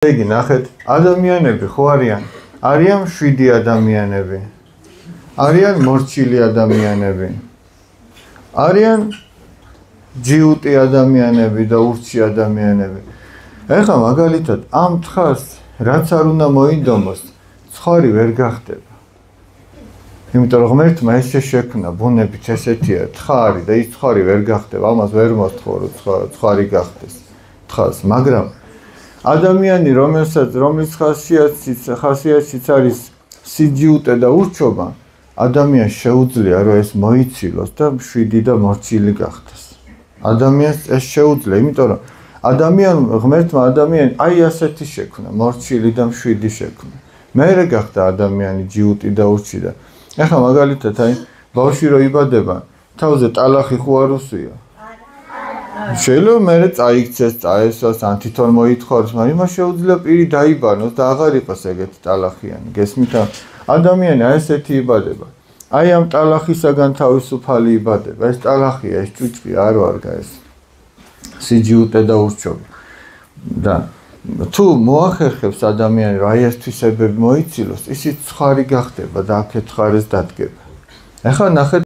იგი ნახეთ, ადამიანები ხო არიან? არიან 7 ადამიანები. არიან მორჩილი ადამიანები. არიან ჯიუტი ადამიანები და ურჩი ადამიანები. ეხლა მაგალითად ამ თხას რაც არ უნდა მოიდომოს, ცხარი ვერ გახდება. იმიტომ რომ ღმერთმა ესე შექმნა ბუნებით ესეთია თხა არის და ის ცხარი ვერ გახდება, ამას ვერ მოსთხოვ რომ ცხარი გახდეს თხას, მაგრამ ადამიანი რომლის ხასიათიც არის სიჯიუტე და ურჩობა, ადამიანს შეუძლია რომ ეს მოიცილოს და 7 და მორჩილი გახდეს. ადამიანს ეს შეუძლია, იმიტომ რომ ღმერთმა ადამიანი აი ასეთი შექმნა, მორჩილი და 7 შექმნა. მერე გახდა ადამიანი ჯიუტი და ურჩი და ეხლა მაგალითად აი ბავშვი რო იბადება, თავზე ტალახი ხო არ უსვია. შეიძლება მერე წაიქცეს, წაესვას, ან თვითონ მოითხოვოს, მაგრამ იმას შეუძლია პირი დაიბანოს და აღარ იყოს ეგეთი ტალახიანი. გესმით? ადამიანი აი ესეთი იბადება. აი ამ ტალახისაგან თავისუფალი იბადება. ეს ტალახია, ეს ჭუჭკი არ ვარგა ეს. სიჯიუტე და ურჩობა. და თუ მოახერხებს ადამიანი რომ აი ეს თვისებები მოიცილოს, ისიც ცხარი გახდება და აქეთ ხარეს დადგება. ეხლა ნახეთ